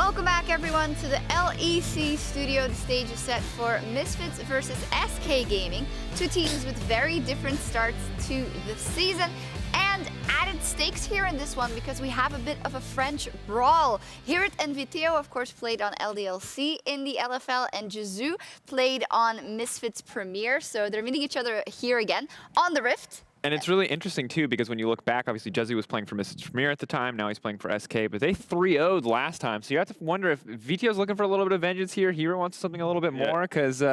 Welcome back, everyone, to the LEC studio. The stage is set for Misfits versus SK Gaming. Two teams with very different starts to the season. And added stakes here in this one because we have a bit of a French brawl. HiRit and Vetheo, of course, played on LDLC in the LFL, and Jezu played on Misfits Premier. So they're meeting each other here again on the Rift. And it's really interesting, too, because when you look back, obviously, Jezu was playing for Misfits Premier at the time. Now he's playing for SK, but they 3-0'd last time. So you have to wonder if Veteo's looking for a little bit of vengeance here. HiRit wants something a little bit more, because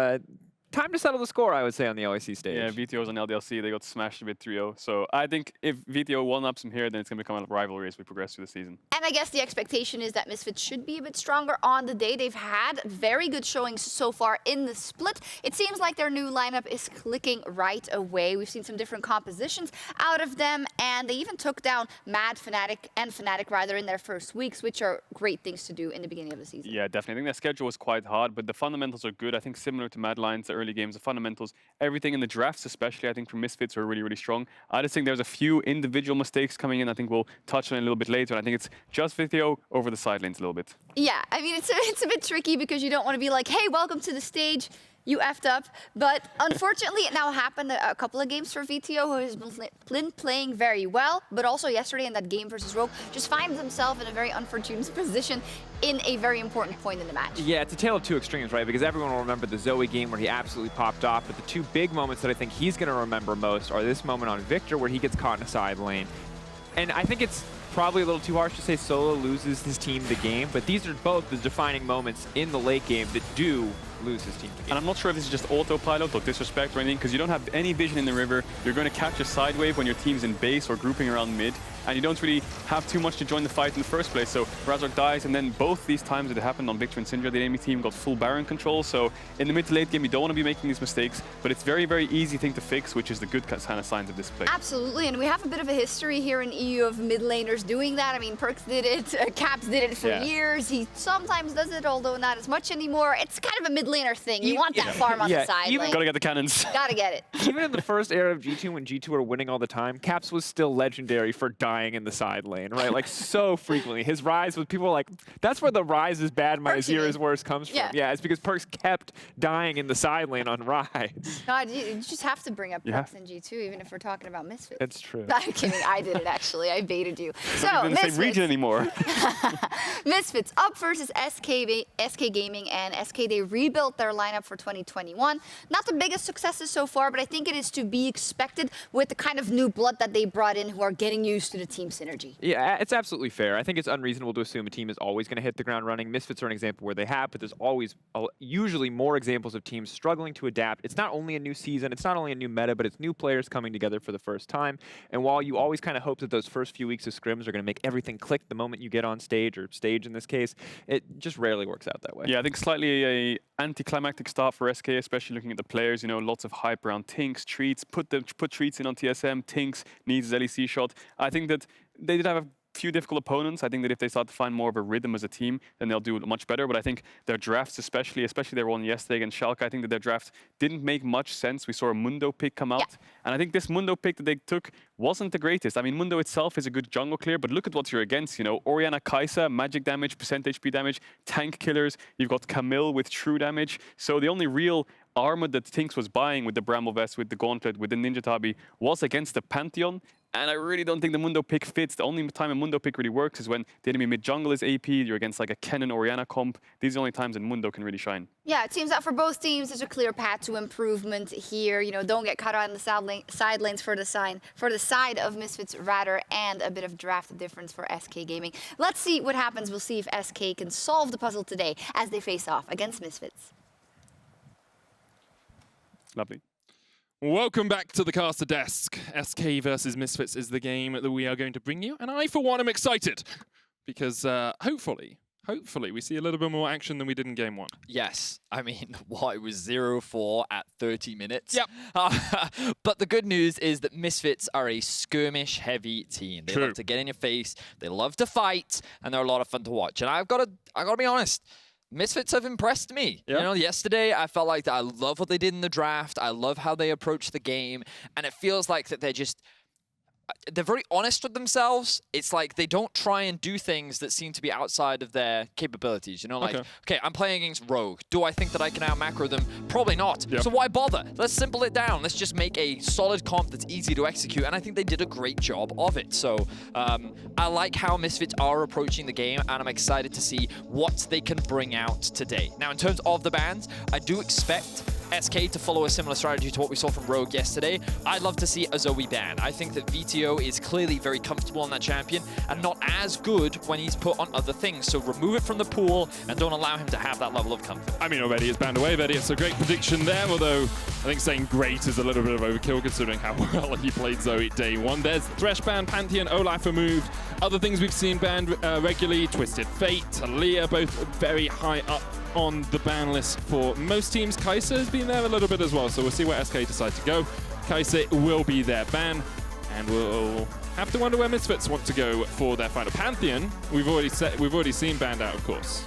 time to settle the score, I would say, on the LEC stage. Yeah, Veteo's on LDLC. They got smashed a bit 3-0. So I think if Vetheo one-ups him here, then it's going to become a rivalry as we progress through the season. And I guess the expectation is that Misfits should be a bit stronger on the day. They've had very good showings so far in the split. It seems like their new lineup is clicking right away. We've seen some different compositions out of them, and they even took down Mad, Fnatic, and Fnatic rather in their first weeks, which are great things to do in the beginning of the season. Yeah, definitely. I think their schedule was quite hard, but the fundamentals are good. I think similar to Mad Lions, the early games, the fundamentals, everything in the drafts especially, I think for Misfits are really, really strong. I just think there's a few individual mistakes coming in. I think we'll touch on it a little bit later. And I think it's just Vetheo over the side lanes a little bit. Yeah, I mean, it's a bit tricky because you don't want to be like, hey, welcome to the stage. You effed up. But unfortunately, it now happened a couple of games for Vetheo, who has been playing very well. But also yesterday in that game versus Rogue, just finds himself in a very unfortunate position in a very important point in the match. Yeah, it's a tale of two extremes, right? Because everyone will remember the Zoe game where he absolutely popped off. But the two big moments that I think he's going to remember most are this moment on Victor where he gets caught in a side lane. And I think it's probably a little too harsh to say Solo loses his team the game, but these are both the defining moments in the late game that do lose his team the game. And I'm not sure if this is just autopilot or disrespect or anything, because you don't have any vision in the river. You're going to catch a side wave when your team's in base or grouping around mid, and you don't really have too much to join the fight in the first place. So Razork dies, and then both these times that it happened on Victor and Syndra, the enemy team got full Baron control. So in the mid to late game, you don't want to be making these mistakes, but it's very, very easy thing to fix, which is the good kind of signs of this play. Absolutely, and we have a bit of a history here in EU of mid laners doing that. I mean, Perkz did it, Caps did it for years. He sometimes does it, although not as much anymore. It's kind of a mid laner thing. You want that farm on the side lane. Gotta get the cannons. Gotta get it. Even in the first era of G2, when G2 were winning all the time, Caps was still legendary for dying in the side lane, right? Like, so frequently. His rise was, people were like, that's where the rise is bad, my Azir is worse comes from. Yeah, it's because Perkz kept dying in the side lane on rise. God, you just have to bring up Perkz in G2, even if we're talking about Misfits. That's true. I'm kidding, I did it actually. I baited you. So, not even the same region anymore. Misfits up versus SK Gaming, and SK, they rebuilt their lineup for 2021. Not the biggest successes so far, but I think it is to be expected with the kind of new blood that they brought in who are getting used to the team synergy. Yeah, it's absolutely fair. I think it's unreasonable to assume a team is always going to hit the ground running. Misfits are an example where they have, but there's always usually more examples of teams struggling to adapt. It's not only a new season, it's not only a new meta, but it's new players coming together for the first time. And while you always kind of hope that those first few weeks of scrims are going to make everything click the moment you get on stage, or stage in this case, it just rarely works out that way. Yeah, I think slightly a anticlimactic start for SK, especially looking at the players. You know, lots of hype around TynX, Treatz, put Treatz in on TSM. TynX needs his LEC shot. I think that they did have a few difficult opponents. I think that if they start to find more of a rhythm as a team, then they'll do much better. But I think their drafts, especially their one yesterday against Schalke, I think that their draft didn't make much sense. We saw a Mundo pick come out. And I think this Mundo pick that they took wasn't the greatest. I mean, Mundo itself is a good jungle clear, but look at what you're against. You know, Orianna Kai'Sa, magic damage, % HP damage, tank killers. You've got Camille with true damage. So the only real armor that TynX was buying with the Bramble Vest, with the Gauntlet, with the Ninja Tabi was against the Pantheon. And I really don't think the Mundo pick fits. The only time a Mundo pick really works is when the enemy mid-jungle is AP, you're against like a Kennen Orianna comp. These are the only times that Mundo can really shine. Yeah, it seems that for both teams, there's a clear path to improvement here. You know, don't get caught on the side lanes for the side of Misfits rather, and a bit of draft difference for SK Gaming. Let's see what happens. We'll see if SK can solve the puzzle today as they face off against Misfits. Lovely. Welcome back to the caster desk. SK versus Misfits is the game that we are going to bring you, and I, for one, am excited because hopefully we see a little bit more action than we did in game one. Yes, I mean, it was 0-4 at 30 minutes. Yep. But the good news is that Misfits are a skirmish-heavy team. They love to get in your face, they love to fight, and they're a lot of fun to watch. And I've got to be honest. Misfits have impressed me. You know, yesterday I felt like I love what they did in the draft. I love how they approach the game, and it feels like that they're just they're very honest with themselves. It's like they don't try and do things that seem to be outside of their capabilities. You know, like, okay, I'm playing against Rogue. Do I think that I can out-macro them? Probably not. Yep. So why bother? Let's simple it down. Let's just make a solid comp that's easy to execute. And I think they did a great job of it. So I like how Misfits are approaching the game, and I'm excited to see what they can bring out today. Now, in terms of the bans, I do expect SK to follow a similar strategy to what we saw from Rogue yesterday. I'd love to see a Zoe ban. I think that Vetheo is clearly very comfortable on that champion and not as good when he's put on other things. So remove it from the pool and don't allow him to have that level of comfort. I mean, already it's banned away, Vedius. A great prediction there, although I think saying great is a little bit of overkill considering how well he played Zoe day one. There's Thresh ban, Pantheon, Olaf removed. Other things we've seen banned regularly, Twisted Fate, Taliyah, both very high up on the ban list for most teams. Kai'Sa has been there a little bit as well, so we'll see where SK decide to go. Kai'Sa will be their ban, and we'll have to wonder where Misfits want to go for their final. Pantheon, we've already seen banned out, of course.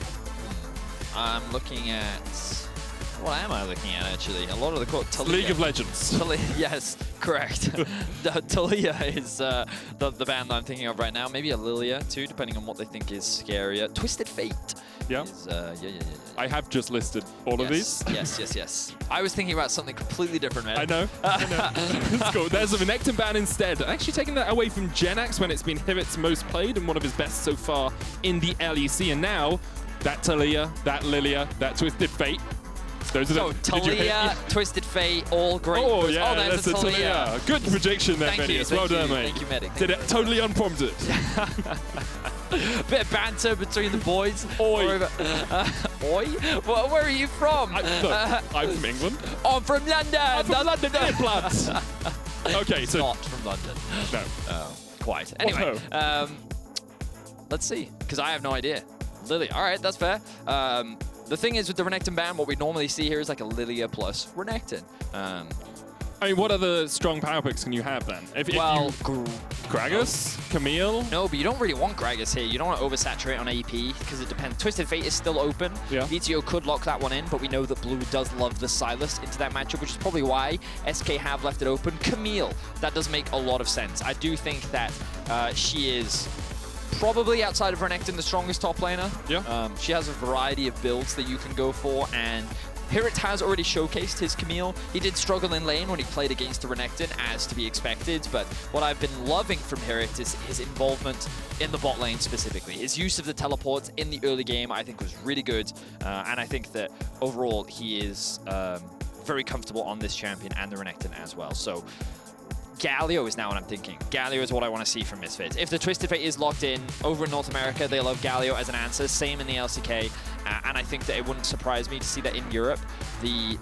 I'm looking at... What am I looking at, actually? A lot of the quote... League of Legends. Yes, correct. Taliyah is the band that I'm thinking of right now. Maybe a Lillia, too, depending on what they think is scarier. Twisted Fate. Yeah. Is, yeah. I have just listed all of these. Yes. I was thinking about something completely different, man. I know. It's cool. There's a Renekton ban instead. Actually taking that away from Jenax when it's been HiRit's most played and one of his best so far in the LEC. And now, that Taliyah, that Lillia, that Twisted Fate. Those are Taliyah, Twisted Fate, all great. Oh, yeah, there's that's a Taliyah. Good prediction there, Vedius. Well done, mate. Thank you, Medic. Did it totally unprompted. Bit of banter between the boys. Oi. Oi? Well, where are you from? I'm from England. Oh, I'm from London. I'm from London, bloods. Okay, so... Not from London. No. Oh, quite. Anyway, let's see, because I have no idea. Lily, all right, that's fair. The thing is with the Renekton ban, what we normally see here is like a Lillia plus Renekton. I mean, what other strong power picks can you have then? Gragas? Camille? No, but you don't really want Gragas here. You don't want to oversaturate on AP because it depends. Twisted Fate is still open. Yeah. Vetheo could lock that one in, but we know that Blue does love the Silas into that matchup, which is probably why SK have left it open. Camille, that does make a lot of sense. I do think that she is probably outside of Renekton the strongest top laner. Yeah. She has a variety of builds that you can go for, and HiRit has already showcased his Camille. He did struggle in lane when he played against the Renekton, as to be expected, but what I've been loving from HiRit is his involvement in the bot lane specifically. His use of the teleports in the early game I think was really good, and I think that overall he is very comfortable on this champion and the Renekton as well. So Galio is now what I'm thinking. Galio is what I want to see from Misfits. If the Twisted Fate is locked in over in North America, they love Galio as an answer. Same in the LCK, and I think that it wouldn't surprise me to see that in Europe. The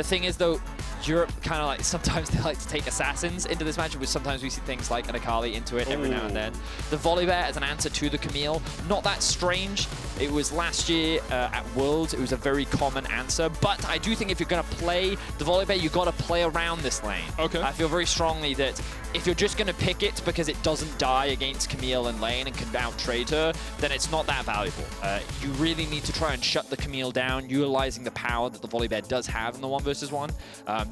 thing is, though, Europe kind of like, sometimes they like to take assassins into this matchup, which sometimes we see things like an Akali into it every now and then. The Volibear as an answer to the Camille, not that strange. It was last year at Worlds. It was a very common answer, but I do think if you're going to play the Volibear, you've got to play around this lane. Okay. I feel very strongly that if you're just going to pick it because it doesn't die against Camille in lane and can out-trade her, then it's not that valuable. You really need to try and shut the Camille down, utilizing the power that the Volibear does have in the 1v1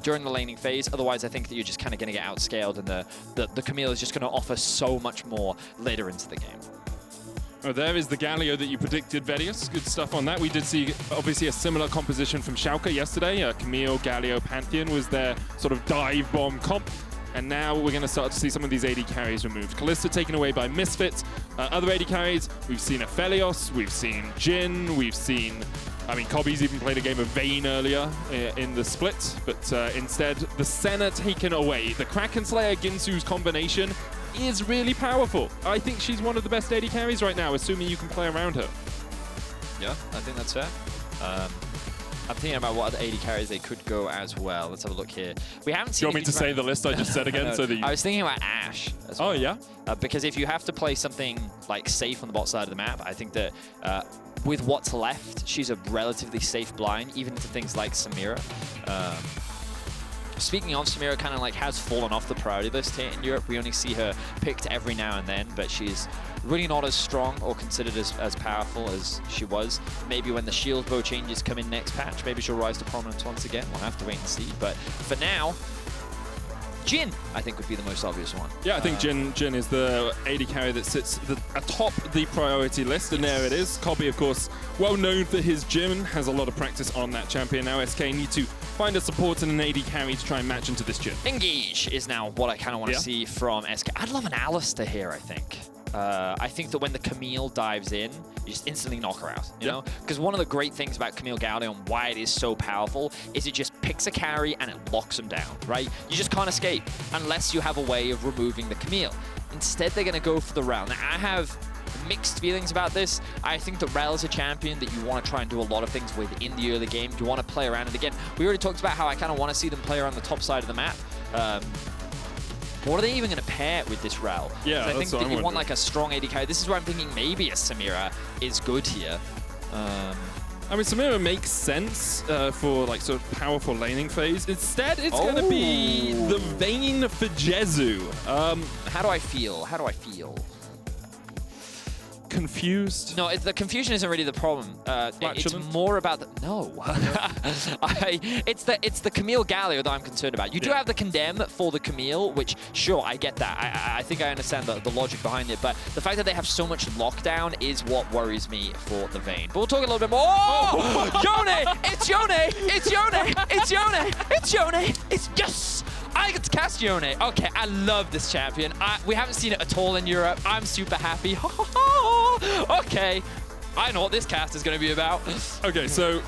during the laning phase. Otherwise, I think that you're just kind of going to get outscaled, and the Camille is just going to offer so much more later into the game. Oh, there is the Galio that you predicted, Vedius. Good stuff on that. We did see, obviously, a similar composition from Sjokz yesterday. Camille, Galio, Pantheon was their sort of dive bomb comp. And now we're going to start to see some of these AD carries removed. Kalista taken away by Misfits. Other AD carries, we've seen Aphelios, we've seen Jhin, we've seen... I mean, Kobbe's even played a game of Vayne earlier in the split, but instead, the Senna taken away. The Kraken Slayer Ginsu's combination is really powerful. I think she's one of the best AD carries right now, assuming you can play around her. Yeah, I think that's fair. I'm thinking about what other AD carries they could go as well. Let's have a look here. We haven't seen... Do you want me to say the list I just said again? No, so that you... I was thinking about Ashe as well. Oh, yeah? Because if you have to play something like safe on the bot side of the map, I think that with what's left, she's a relatively safe blind, even to things like Samira. Speaking of, Samira kind of like has fallen off the priority list here in Europe. We only see her picked every now and then, but she's really not as strong or considered as powerful as she was. Maybe when the shield bow changes come in next patch, maybe she'll rise to prominence once again. We'll have to wait and see. But for now, Jhin, I think, would be the most obvious one. Yeah, I think Jhin is the AD carry that sits atop the priority list, and there it is. Kobbe, of course, well known for his Jhin, has a lot of practice on that champion. Now SK need to find a support and an AD carry to try and match into this Jhin. Engage is now what I kind of want to see from SK. I'd love an Analyst here, I think. I think that when the Camille dives in, you just instantly knock her out, you know? Because one of the great things about Camille Galio and why it is so powerful is it just picks a carry and it locks them down, right? You just can't escape unless you have a way of removing the Camille. Instead, they're going to go for the Rell. Now, I have mixed feelings about this. I think that Rell is a champion that you want to try and do a lot of things with in the early game. You want to play around it again. We already talked about how I kind of want to see them play around the top side of the map. What are they even going to pair with this Rell? Yeah, I think that you want like a strong AD carry. This is where I'm thinking maybe a Samira is good here. I mean, Samira makes sense for like sort of powerful laning phase. Instead, it's going to be the Vayne for Jezu. How do I feel? How do I feel? Confused? No, the confusion isn't really the problem. It's more about the it's the Camille Galio that I'm concerned about. You do have the Condemn for the Camille, which sure, I get that. I think I understand the logic behind it, but the fact that they have so much lockdown is what worries me for the Vayne. But we'll talk a little bit more. Oh! Yone! It's Yone! It's Yone! It's Yone! It's Yone! It's yes! I get to cast Yone. Okay, I love this champion. We haven't seen it at all in Europe. I'm super happy. Okay, I know what this cast is going to be about. Okay, so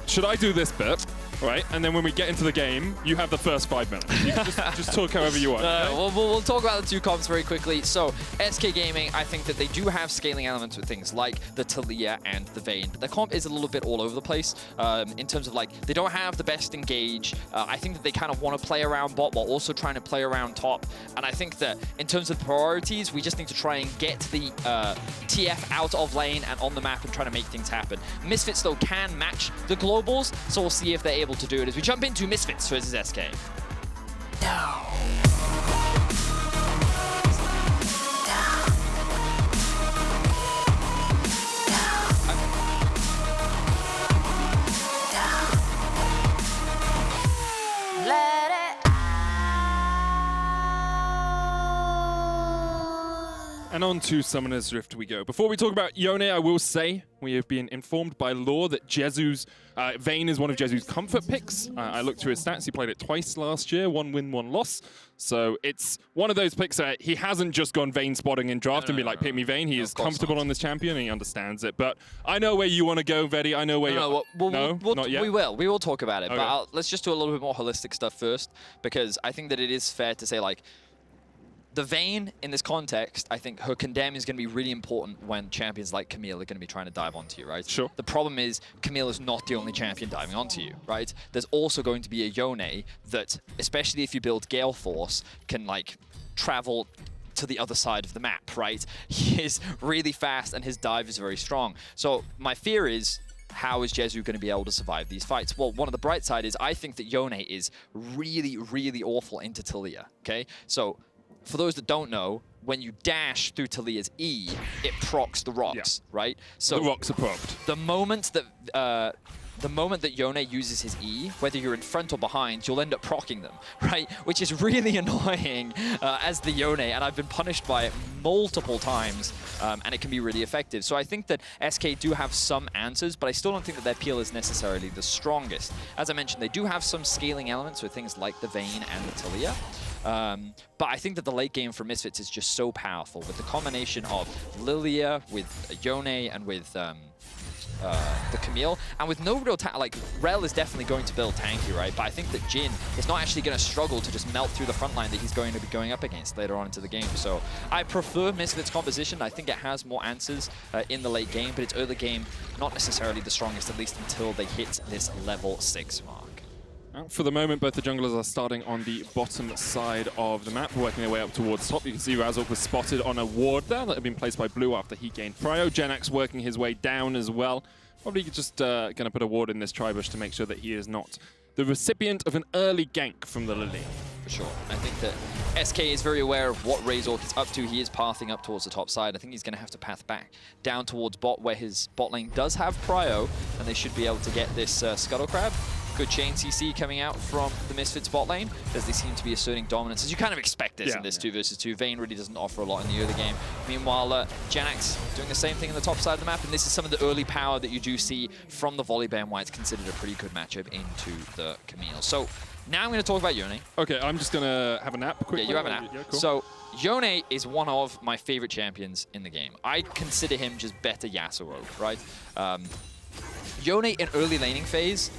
should I do this bit, right? And then when we get into the game, you have the first 5 minutes. You can just talk however you want. Okay? We'll talk about the two comps very quickly. So, SK Gaming, I think that they do have scaling elements with things like the Taliyah and the Vayne, but the comp is a little bit all over the place in terms of like, they don't have the best engage. I think that they kind of want to play around bot while also trying to play around top. And I think that in terms of priorities, we just need to try and get the TF out of lane and on the map and try to make things happen. Misfits, though, can match the globals, so we'll see if they're able to do it as we jump into Misfits versus SK. No. And on to Summoner's Rift we go. Before we talk about Yone, I will say we have been informed by Laure that Jezu's Vayne is one of Jezu's comfort picks. I looked through his stats. He played it twice last year, 1 win, 1 loss. So it's one of those picks that he hasn't just gone Vayne spotting in draft and be like, pick me Vayne. He is comfortable on this champion and he understands it. But I know where you want to go, Vedi. I know where you're... Not yet? We will talk about it. Okay. But let's just do a little bit more holistic stuff first, because I think that it is fair to say, like, the Vayne, in this context, I think her Condemn is going to be really important when champions like Camille are going to be trying to dive onto you, right? Sure. The problem is, Camille is not the only champion diving onto you, right? There's also going to be a Yone that, especially if you build Gale Force, can, like, travel to the other side of the map, right? He is really fast and his dive is very strong. So my fear is, how is Jezu going to be able to survive these fights? Well, one of the bright side is I think that Yone is really, really awful into Taliyah, okay? So for those that don't know, when you dash through Taliyah's E, it procs the rocks, right? So the rocks are procced. The moment that Yone uses his E, whether you're in front or behind, you'll end up proccing them, right? Which is really annoying as the Yone, and I've been punished by it multiple times, and it can be really effective. So I think that SK do have some answers, but I still don't think that their peel is necessarily the strongest. As I mentioned, they do have some scaling elements with things like the Vayne and the Taliyah. But I think that the late game for Misfits is just so powerful with the combination of Lillia, with Yone, and with the Camille, and with no real like, Rell is definitely going to build tanky, right? But I think that Jhin is not actually going to struggle to just melt through the front line that he's going to be going up against later on into the game. So I prefer Misfits' composition. I think it has more answers in the late game, but its early game not necessarily the strongest, at least until they hit this level 6 mark. For the moment, both the junglers are starting on the bottom side of the map, working their way up towards top. You can see Razork was spotted on a ward there that had been placed by Blue after he gained prio. Jenax working his way down as well. Probably just going to put a ward in this tribush to make sure that he is not the recipient of an early gank from the Lillia. For sure. I think that SK is very aware of what Razork is up to. He is pathing up towards the top side. I think he's going to have to path back down towards bot, where his bot lane does have prio, and they should be able to get this Scuttle Crab. Good chain CC coming out from the Misfits bot lane, as they seem to be asserting dominance, as you kind of expect this in this 2 versus 2. Vayne really doesn't offer a lot in the early game. Meanwhile, Jenax doing the same thing in the top side of the map, and this is some of the early power that you do see from the Volibear and why it's considered a pretty good matchup into the Camille. So now I'm going to talk about Yone. Okay, I'm just going to have a nap quickly. Yeah, you have a nap. Yeah, cool. So Yone is one of my favorite champions in the game. I consider him just better Yasuo, right? Yone in early laning phase,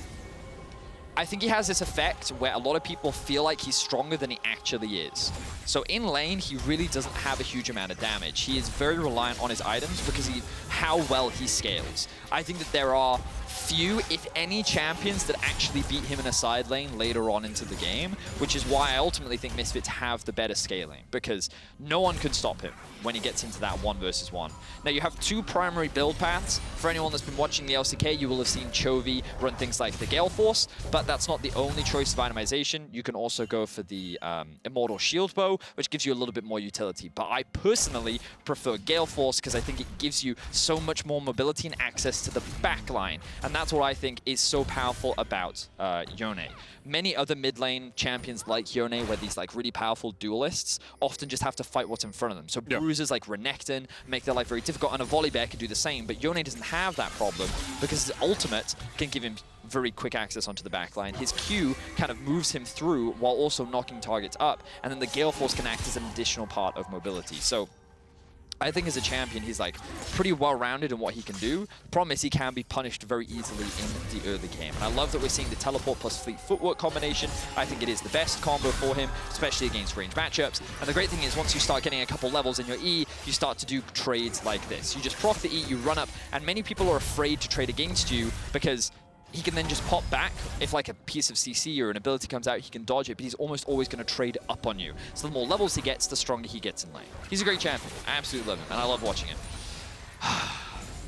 I think he has this effect where a lot of people feel like he's stronger than he actually is. So in lane, he really doesn't have a huge amount of damage. He is very reliant on his items because how well he scales. I think that there are few, if any, champions that actually beat him in a side lane later on into the game, which is why I ultimately think Misfits have the better scaling, because no one can stop him when he gets into that 1 versus 1. Now, you have 2 primary build paths. For anyone that's been watching the LCK, you will have seen Chovy run things like the Gale Force, but that's not the only choice of itemization. You can also go for the Immortal Shield Bow, which gives you a little bit more utility. But I personally prefer Gale Force because I think it gives you so much more mobility and access to the back line. And that's what I think is so powerful about Yone. Many other mid lane champions like Yone, where these like really powerful duelists often just have to fight what's in front of them. So bruisers like Renekton make their life very difficult, and a Volibear can do the same, but Yone doesn't have that problem because his ultimate can give him very quick access onto the backline. His Q kind of moves him through while also knocking targets up, and then the Gale Force can act as an additional part of mobility. So I think as a champion, he's like pretty well-rounded in what he can do. The problem is he can be punished very easily in the early game. And I love that we're seeing the teleport plus fleet footwork combination. I think it is the best combo for him, especially against range matchups. And the great thing is once you start getting a couple levels in your E, you start to do trades like this. You just proc the E, you run up, and many people are afraid to trade against you because he can then just pop back. If like a piece of CC or an ability comes out, he can dodge it, but he's almost always going to trade up on you. So the more levels he gets, the stronger he gets in lane. He's a great champion. I absolutely love him, and I love watching him.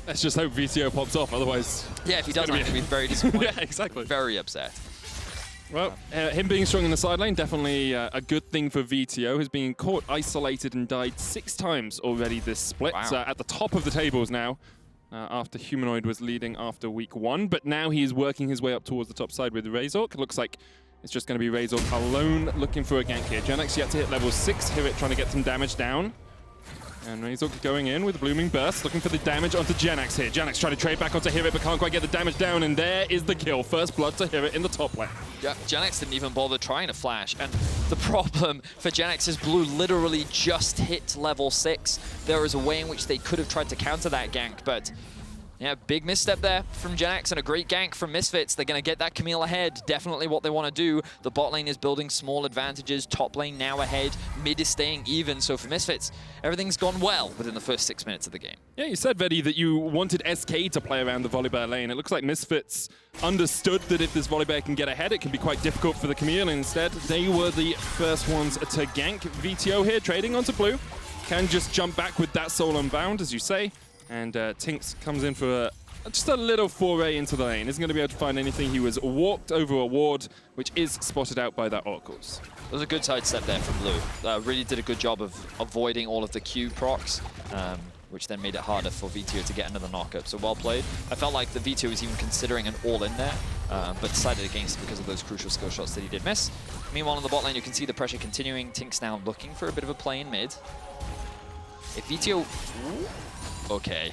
Let's just hope Vetheo pops off, otherwise... Yeah, if he doesn't, I'm going to be very disappointed. Yeah, exactly. Very upset. Well, him being strong in the side lane, definitely a good thing for Vetheo, who's been caught isolated and died 6 times already this split. Wow. At the top of the tables now. After Humanoid was leading after week 1, but now he is working his way up towards the top side with Razork. It looks like it's just going to be Razork alone looking for a gank here. Jenax yet to hit level 6. HiRit trying to get some damage down. And Razork going in with a Blooming Burst, looking for the damage onto Jenax here. Jenax trying to trade back onto HiRit, but can't quite get the damage down, and there is the kill. First blood to HiRit in the top lane. Yeah, Jenax didn't even bother trying to flash, and the problem for Jenax is blue literally just hit level 6. There is a way in which they could have tried to counter that gank, but yeah, big misstep there from Jenax and a great gank from Misfits. They're going to get that Camille ahead. Definitely what they want to do. The bot lane is building small advantages. Top lane now ahead. Mid is staying even. So for Misfits, everything's gone well within the first 6 minutes of the game. Yeah, you said, Vedi, that you wanted SK to play around the Volibear lane. It looks like Misfits understood that if this Volibear can get ahead, it can be quite difficult for the Camille. Instead, they were the first ones to gank. Vetheo here, trading onto blue. Can just jump back with that Soul Unbound, as you say. And TynX comes in for just a little foray into the lane. Isn't going to be able to find anything. He was walked over a ward, which is spotted out by that Oracles. It was a good sidestep there from blue. Really did a good job of avoiding all of the Q procs, which then made it harder for Vetheo to get another knockup. So well played. I felt like the Vetheo was even considering an all-in there, but decided against it because of those crucial skill shots that he did miss. Meanwhile, on the bot lane, you can see the pressure continuing. TynX now looking for a bit of a play in mid. If Vetheo... Okay.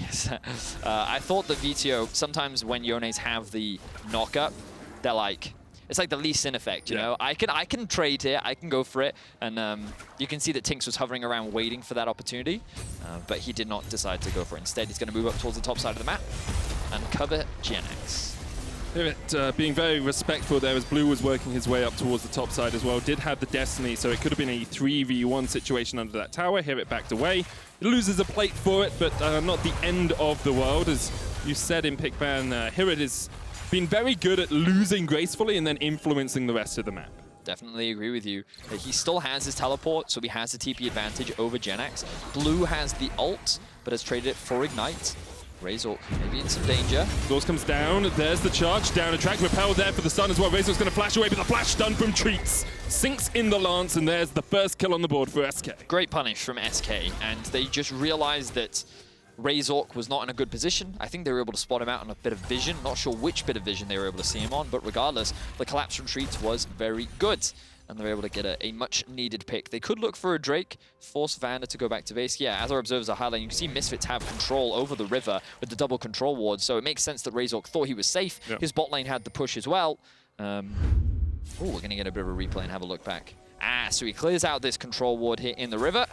I thought the Vetheo, sometimes when Yones have the knockup, they're like, it's like the Lee Sin effect, you know? I can trade here, I can go for it, and you can see that TynX was hovering around waiting for that opportunity, but he did not decide to go for it. Instead, he's going to move up towards the top side of the map and cover Jenax. HiRit being very respectful there as blue was working his way up towards the top side as well. Did have the Destiny, so it could have been a 3v1 situation under that tower. HiRit backed away. He loses a plate for it, but not the end of the world. As you said in Pickban, HiRit has been very good at losing gracefully and then influencing the rest of the map. Definitely agree with you. He still has his teleport, so he has the TP advantage over Jenax. Blue has the ult, but has traded it for Ignite. Razork maybe in some danger. Doors comes down, there's the charge, down a track, repel there for the stun as well. Razork's going to flash away, but the flash stun from Treatz sinks in the lance, and there's the first kill on the board for SK. Great punish from SK, and they just realized that Razork was not in a good position. I think they were able to spot him out on a bit of vision. Not sure which bit of vision they were able to see him on, but regardless, the collapse from Treatz was very good. And they're able to get a much-needed pick. They could look for a Drake, force VandeR to go back to base. Yeah, as our observers are highlighting, you can see Misfits have control over the river with the double control ward, so it makes sense that Razork thought he was safe. Yep. His bot lane had the push as well. Oh, we're going to get a bit of a replay and have a look back. So he clears out this control ward here in the river,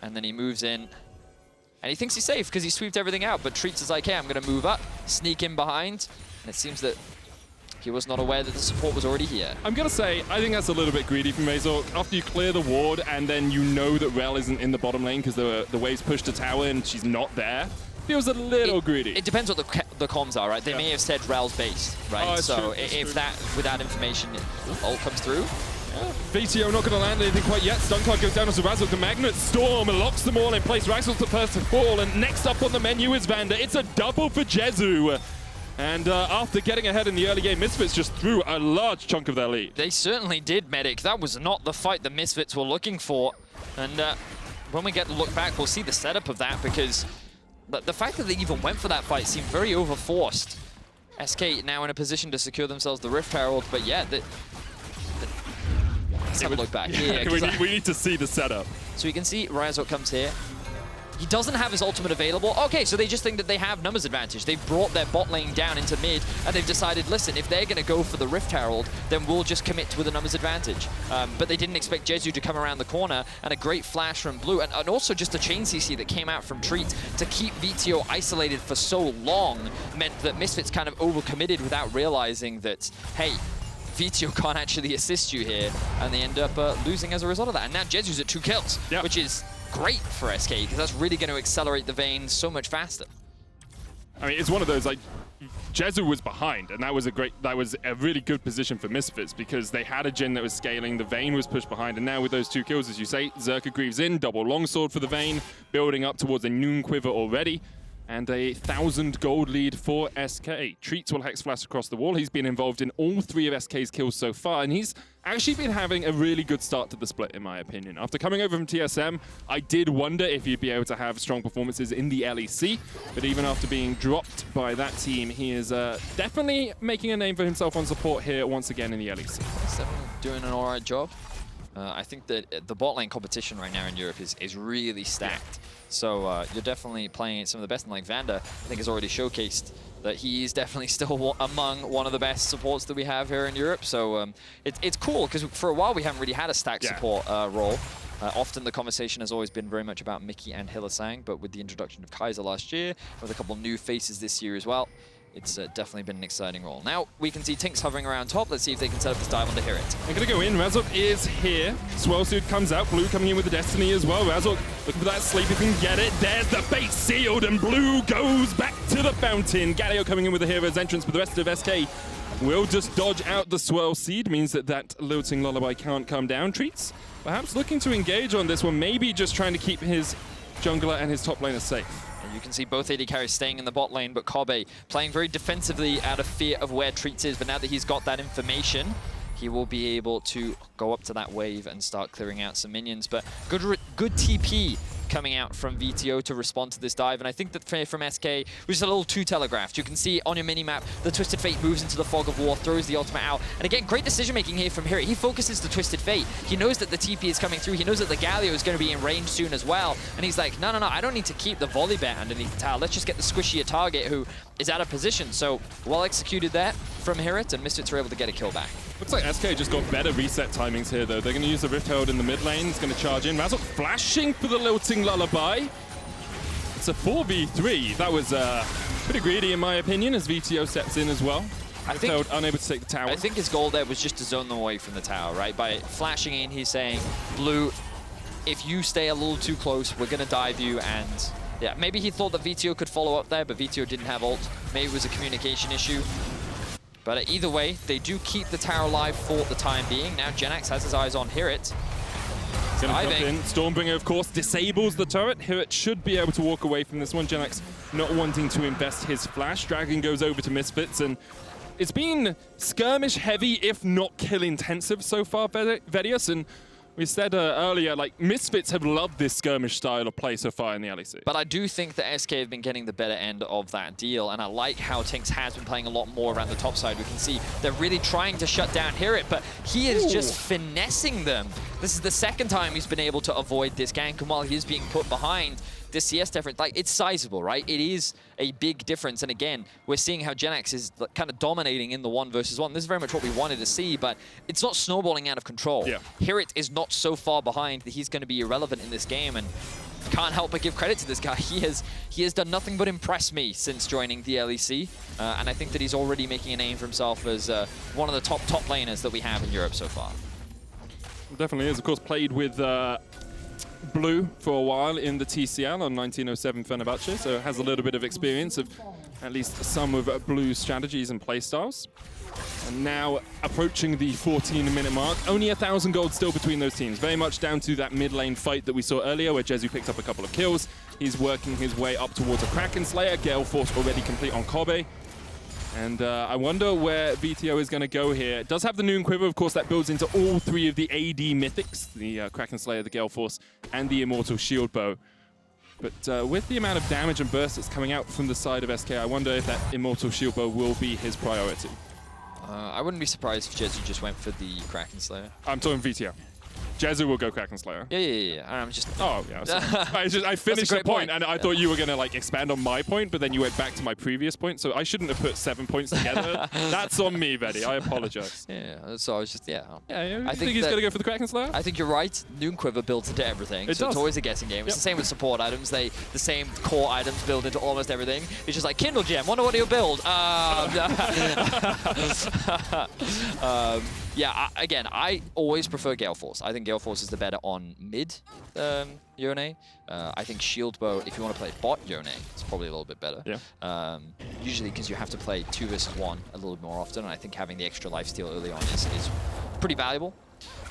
and then he moves in. And he thinks he's safe because he sweeped everything out, but Treatz is like, hey, I'm going to move up, sneak in behind, and it seems that he was not aware that the support was already here. I'm going to say, I think that's a little bit greedy from Razork. After you clear the ward and then you know that Rell isn't in the bottom lane because the wave's pushed to tower and she's not there, feels a little greedy. It depends what the comms are, right? They may have said Rell's based, right? Oh, so if that, with that information, ult comes through. Vetheo not going to land anything quite yet. Stun card goes down as Razork. The Magnet Storm locks them all in place. Razork's the first to fall, and next up on the menu is VandeR. It's a double for Jezu. And after getting ahead in the early game, Misfits just threw a large chunk of their lead. They certainly did, Medic. That was not the fight the Misfits were looking for. And when we get to look back, we'll see the setup of that, because the fact that they even went for that fight seemed very overforced. SK now in a position to secure themselves the Rift Herald, but yeah, let's have a look back. Yeah, we need to see the setup. So you can see Razork comes here. He doesn't have his ultimate available. Okay, so they just think that they have numbers advantage. They've brought their bot lane down into mid, and they've decided, listen, if they're going to go for the Rift Herald, then we'll just commit with a numbers advantage. But they didn't expect Jezu to come around the corner, and a great flash from Blue, and also just a chain CC that came out from Treatz to keep Vetheo isolated for so long meant that Misfits kind of overcommitted without realizing that, hey, Vetheo can't actually assist you here, and they end up losing as a result of that. And now Jezu's at 2 kills, which is great for SK, because that's really going to accelerate the Vayne so much faster. I mean, it's one of those, like, Jezu was behind, and that was a really good position for Misfits, because they had a Jhin that was scaling, the Vayne was pushed behind, and now with those 2 kills, as you say, Zerka Greaves in, double longsword for the Vayne, building up towards a noon quiver already. And a 1,000 gold lead for SK. Treatz will Hex Flash across the wall. He's been involved in all 3 of SK's kills so far, and he's actually been having a really good start to the split, in my opinion. After coming over from TSM, I did wonder if he'd be able to have strong performances in the LEC, but even after being dropped by that team, he is definitely making a name for himself on support here once again in the LEC. He's definitely doing an alright job. I think that the bot lane competition right now in Europe is really stacked. So you're definitely playing some of the best, and like VandeR, I think has already showcased that he's definitely still among one of the best supports that we have here in Europe. So it's cool, because for a while we haven't really had a stacked support role. Often the conversation has always been very much about Mickey and Hylissang, but with the introduction of Kaiser last year, with a couple new faces this year as well, it's definitely been an exciting role. Now we can see TynX hovering around top. Let's see if they can set up this dive onto HiRit. They're going to go in. Razork is here. Swellsuit comes out. Blue coming in with the Destiny as well. Razork looking for that sleep. If he can get it. There's the base sealed, and Blue goes back to the fountain. Galio coming in with the hero's entrance, but the rest of SK will just dodge out the Swell Seed. Means that Lilting Lullaby can't come down. Treatz perhaps looking to engage on this one. Maybe just trying to keep his jungler and his top laner safe. You can see both AD carries staying in the bot lane, but Kobbe playing very defensively out of fear of where Treatz is. But now that he's got that information, he will be able to go up to that wave and start clearing out some minions. But good TP coming out from Vetheo to respond to this dive. And I think that from SK, it was a little too telegraphed. You can see on your minimap, the Twisted Fate moves into the Fog of War, throws the ultimate out. And again, great decision-making here from HiRit. He focuses the Twisted Fate. He knows that the TP is coming through. He knows that the Galio is going to be in range soon as well. And he's like, no, I don't need to keep the Volibear underneath the tower. Let's just get the squishier target who is out of position. So well executed there from HiRit, and Misfits were able to get a kill back. Looks like SK just got better reset timings here, though. They're going to use the Rift Herald in the mid lane. It's going to charge in. Razork flashing for the Lilting Lullaby. It's a 4v3. That was pretty greedy, in my opinion, as Vetheo steps in as well. Rift Herald unable to take the tower. I think his goal there was just to zone them away from the tower, right? By flashing in, he's saying, Blue, if you stay a little too close, we're going to dive you. And yeah, maybe he thought that Vetheo could follow up there, but Vetheo didn't have ult. Maybe it was a communication issue. But either way, they do keep the tower alive for the time being. Now Jenax has his eyes on HiRit. Gonna jump in. Stormbringer, of course, disables the turret. HiRit should be able to walk away from this one. Jenax not wanting to invest his flash. Dragon goes over to Misfits, and it's been skirmish heavy, if not kill intensive so far, Vedius. And We said earlier, like, Misfits have loved this skirmish style of play so far in the LEC. But I do think that SK have been getting the better end of that deal, and I like how TynX has been playing a lot more around the top side. We can see they're really trying to shut down HiRit, but he is just finessing them. This is the second time he's been able to avoid this gank, and while he is being put behind, this CS difference, like, it's sizable, right? It is a big difference, and again, we're seeing how Jenax is kind of dominating in the 1v1. This is very much what we wanted to see, but it's not snowballing out of control. Yeah. HiRit is not so far behind that he's going to be irrelevant in this game, and can't help but give credit to this guy. He has done nothing but impress me since joining the LEC, and I think that he's already making a name for himself as one of the top laners that we have in Europe so far. Definitely is. Of course, played with Blue for a while in the TCL on 1907 Fenerbahce, so has a little bit of experience of at least some of Blue's strategies and playstyles. And now approaching the 14-minute mark, only 1,000 gold still between those teams. Very much down to that mid lane fight that we saw earlier where Jezu picked up a couple of kills. He's working his way up towards a Kraken Slayer. Gale Force already complete on Kobbe. And I wonder where Vetheo is going to go here. It does have the Noon Quiver, of course, that builds into all three of the AD mythics, the Kraken Slayer, the Gale Force, and the Immortal Shield Bow. But with the amount of damage and burst that's coming out from the side of SK, I wonder if that Immortal Shield Bow will be his priority. I wouldn't be surprised if Jezu just went for the Kraken Slayer. I'm talking Vetheo. Jezu will go Kraken Slayer. Yeah. I'm just... Oh, yeah. I finished the point, and I thought you were going to like expand on my point, but then you went back to my previous point, so I shouldn't have put 7 points together. That's on me, Vedi. I apologize. Yeah, so I was just, Yeah, I think he's going to go for the Kraken Slayer? I think you're right. Noon Quiver builds into everything, so it's always a guessing game. It's the same with support items. The same core items build into almost everything. It's just like, Kindle Gem, wonder what he'll build. Yeah, again, I always prefer Gale Force. I think Gale Force is the better on mid Yone. I think Shield Bow, if you want to play bot Yone, it's probably a little bit better. Yeah. Usually because you have to play 2 versus 1 a little bit more often, and I think having the extra lifesteal early on is pretty valuable.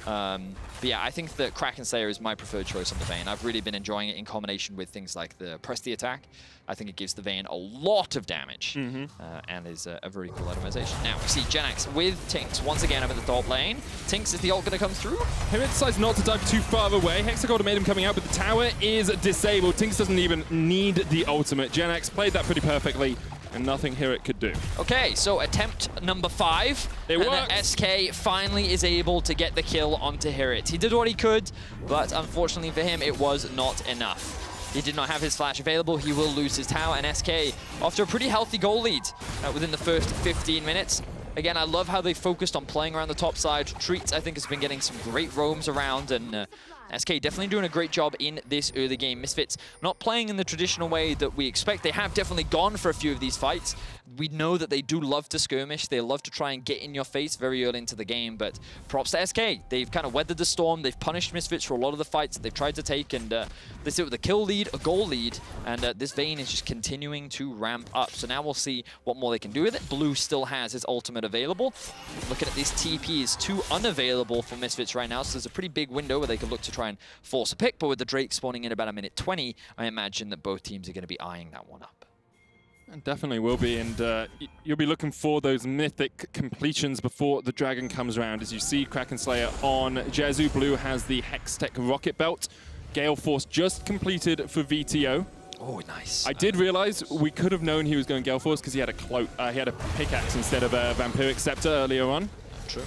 But yeah, I think that Kraken Slayer is my preferred choice on the Vayne. I've really been enjoying it in combination with things like the Press the Attack. I think it gives the Vayne a lot of damage and is a very cool itemization. Now we see Jenax with TynX once again up in the top lane. TynX, is the ult going to come through? HiRit decides not to dive too far away. Hexagon made him coming out, but the tower is disabled. TynX doesn't even need the ultimate. Jenax played that pretty perfectly, and nothing HiRit could do. Okay, so attempt number 5. It works. SK finally is able to get the kill onto HiRit. He did what he could, but unfortunately for him, it was not enough. He did not have his flash available. He will lose his tower, and SK, after a pretty healthy goal lead within the first 15 minutes. Again, I love how they focused on playing around the top side. Treatz, I think, has been getting some great roams around, and SK definitely doing a great job in this early game. Misfits not playing in the traditional way that we expect. They have definitely gone for a few of these fights. We know that they do love to skirmish. They love to try and get in your face very early into the game, but props to SK. They've kind of weathered the storm. They've punished Misfits for a lot of the fights that they've tried to take, and they sit with a kill lead, a goal lead, and this Vayne is just continuing to ramp up. So now we'll see what more they can do with it. Blue still has his ultimate available. Looking at these TPs, 2 unavailable for Misfits right now, so there's a pretty big window where they could look to try and force a pick, but with the Drake spawning in about a minute 20, I imagine that both teams are going to be eyeing that one up. It definitely will be, and you'll be looking for those mythic completions before the Dragon comes around. As you see, Kraken Slayer on Jezu. Blue has the Hextech Rocket Belt. Gale Force just completed for Vetheo. Oh, nice. I did realize we could have known he was going Gale Force because he had a cloak. He had a pickaxe instead of a Vampiric Scepter earlier on. True.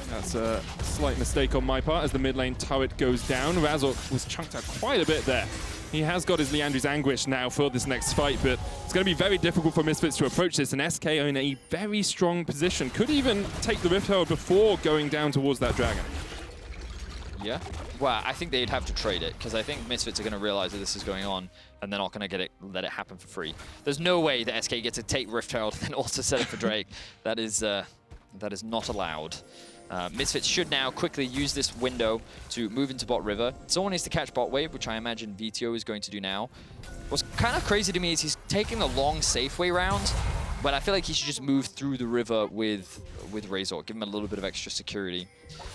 That's a slight mistake on my part as the mid lane turret goes down. Razork was chunked out quite a bit there. He has got his Liandry's Anguish now for this next fight, but it's going to be very difficult for Misfits to approach this, and SK are in a very strong position. Could even take the Rift Herald before going down towards that Dragon. Yeah. Well, I think they'd have to trade it, because I think Misfits are going to realize that this is going on, and they're not going to let it happen for free. There's no way that SK gets to take Rift Herald and then also set it for Drake. That is not allowed. Misfits should now quickly use this window to move into bot river. Someone needs to catch bot wave, which I imagine Vetheo is going to do now. What's kind of crazy to me is he's taking the long safe way round, but I feel like he should just move through the river with Razork, give him a little bit of extra security.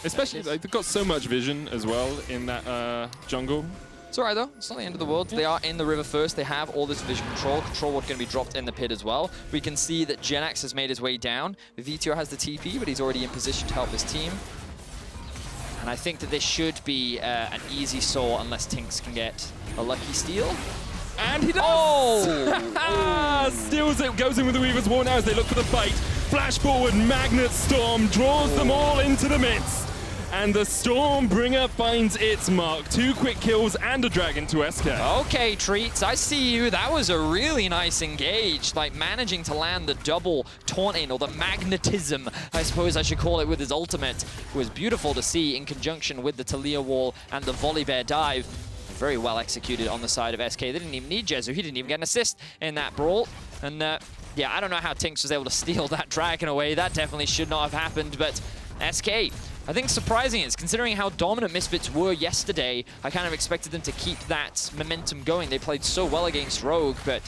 Especially, like, they've got so much vision as well in that jungle. It's alright though, it's not the end of the world. They are in the river first, they have all this vision control what's going to be dropped in the pit as well. We can see that Jenax has made his way down. Vetheo has the TP, but he's already in position to help his team. And I think that this should be an easy saw unless TynX can get a lucky steal. And he does! Oh! Steals it, goes in with the Weaver's War now as they look for the fight. Flash forward, Magnet Storm draws them all into the midst. And the Stormbringer finds its mark. 2 quick kills and a dragon to SK. Okay, Treatz, I see you. That was a really nice engage. Like, managing to land the double taunting, or the magnetism, I suppose I should call it, with his ultimate. It was beautiful to see in conjunction with the Taliyah wall and the Volibear dive. Very well executed on the side of SK. They didn't even need Jezu. He didn't even get an assist in that brawl. And yeah, I don't know how TynX was able to steal that dragon away. That definitely should not have happened. But SK, I think surprising is, considering how dominant Misfits were yesterday, I kind of expected them to keep that momentum going. They played so well against Rogue, but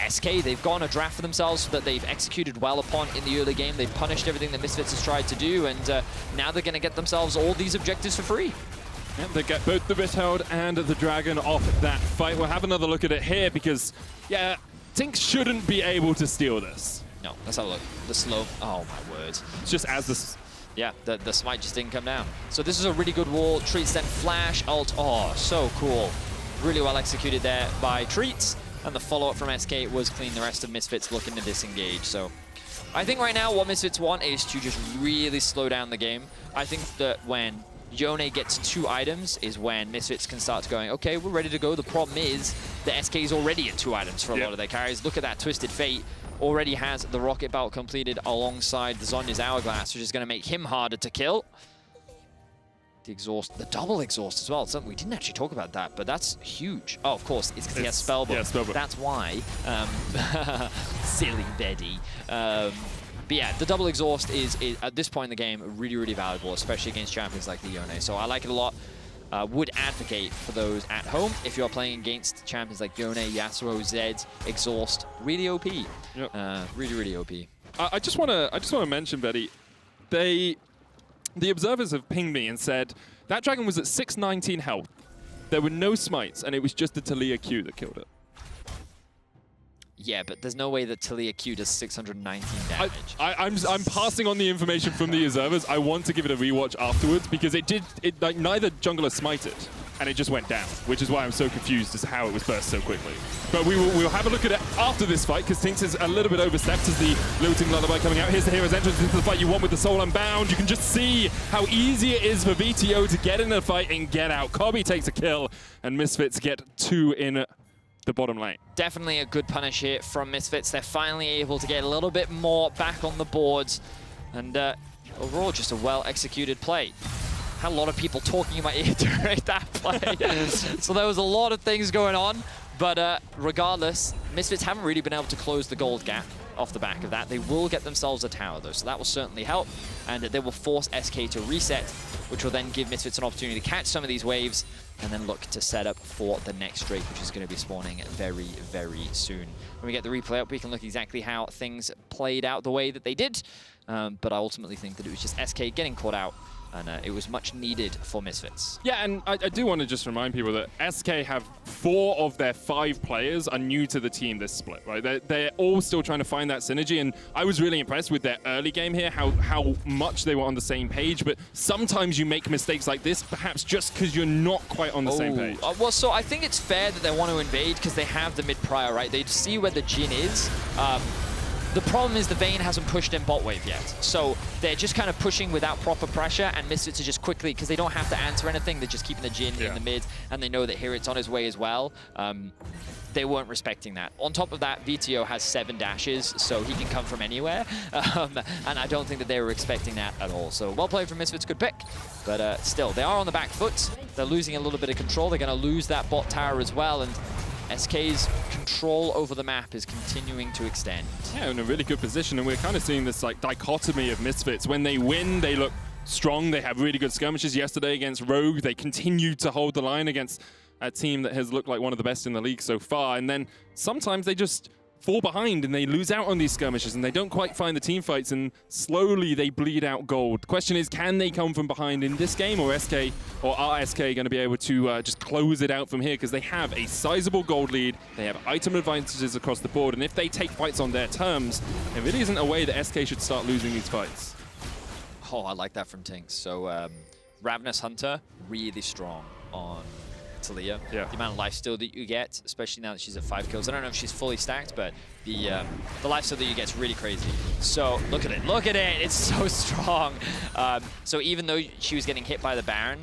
SK, they've gone a draft for themselves that they've executed well upon in the early game. They've punished everything that Misfits has tried to do, and now they're going to get themselves all these objectives for free. Yep, they get both the Vetheo and the dragon off that fight. We'll have another look at it here because, yeah, TynX shouldn't be able to steal this. No, let's have a look. The slow. Oh, my word. It's just as this. Yeah, the smite just didn't come down. So this is a really good wall. Treatz then flash, ult. Oh, so cool. Really well executed there by Treatz. And the follow-up from SK was clean. The rest of Misfits looking to disengage. So I think right now what Misfits want is to just really slow down the game. I think that when Yone gets 2 items is when Misfits can start going, okay, we're ready to go. The problem is the SK is already at 2 items for a lot of their carries. Look at that Twisted Fate. Already has the Rocket Belt completed alongside the Zhonya's Hourglass, which is going to make him harder to kill. The exhaust, the double exhaust as well. Something we didn't actually talk about that, but that's huge. Oh, of course, it's because he has Spellbook. Yeah, Spellbook. That's why. Silly Betty. But yeah, the double exhaust is at this point in the game really, really valuable, especially against champions like the Yone. So I like it a lot. Would advocate for those at home if you're playing against champions like Yone, Yasuo, Zed, Exhaust. Really OP. Yep. Really, really OP. I just want to mention, Betty, the observers have pinged me and said that dragon was at 619 health. There were no smites, and it was just the Taliyah Q that killed it. Yeah, but there's no way that Taliyah Q does 619 damage. I'm passing on the information from the observers. I want to give it a rewatch afterwards because it like neither jungler smited and it just went down, which is why I'm so confused as to how it was burst so quickly. But we'll have a look at it after this fight because TynX is a little bit overstepped as the looting lullaby coming out. Here's the hero's entrance into the fight you want with the Soul Unbound. You can just see how easy it is for Vetheo to get in the fight and get out. Kobbe takes a kill and Misfits get 2 in the bottom lane. Definitely a good punish here from Misfits. They're finally able to get a little bit more back on the boards. And overall, just a well-executed play. Had a lot of people talking in my ear during that play. So there was a lot of things going on. But regardless, Misfits haven't really been able to close the gold gap off the back of that. They will get themselves a tower, though, so that will certainly help. And they will force SK to reset, which will then give Misfits an opportunity to catch some of these waves and then look to set up for the next Drake, which is going to be spawning very, very soon. When we get the replay up, we can look exactly how things played out the way that they did. But I ultimately think that it was just SK getting caught out, and it was much needed for Misfits. Yeah, and I do want to just remind people that SK have 4 of their 5 players are new to the team this split, right? They're all still trying to find that synergy, and I was really impressed with their early game here, how much they were on the same page, but sometimes you make mistakes like this, perhaps just because you're not quite on the same page. Well, so I think it's fair that they want to invade because they have the mid-prior, right? They see where the Jhin is. The problem is the Vayne hasn't pushed in bot wave yet. So they're just kind of pushing without proper pressure, and Misfits are just quickly, because they don't have to answer anything, they're just keeping the Jhin in the mid, and they know that HiRit's on his way as well. They weren't respecting that. On top of that, Vetheo has 7 dashes, so he can come from anywhere. And I don't think that they were expecting that at all. So well played from Misfits, good pick. But still, they are on the back foot. They're losing a little bit of control. They're going to lose that bot tower as well. And SK's control over the map is continuing to extend. Yeah, in a really good position, and we're kind of seeing this like dichotomy of Misfits. When they win, they look strong. They have really good skirmishes. Yesterday against Rogue, they continued to hold the line against a team that has looked like one of the best in the league so far. And then sometimes they just fall behind and they lose out on these skirmishes and they don't quite find the team fights, and slowly they bleed out gold. The question is, can they come from behind in this game, or SK or are SK going to be able to just close it out from here? Because they have a sizable gold lead, they have item advantages across the board, and if they take fights on their terms, there really isn't a way that SK should start losing these fights. Oh, I like that from TynX. So Ravenous Hunter, really strong on Taliyah. Yeah. The amount of lifesteal that you get, especially now that she's at 5 kills. I don't know if she's fully stacked, but the lifesteal that you get is really crazy. So look at it, it's so strong. So even though she was getting hit by the Baron,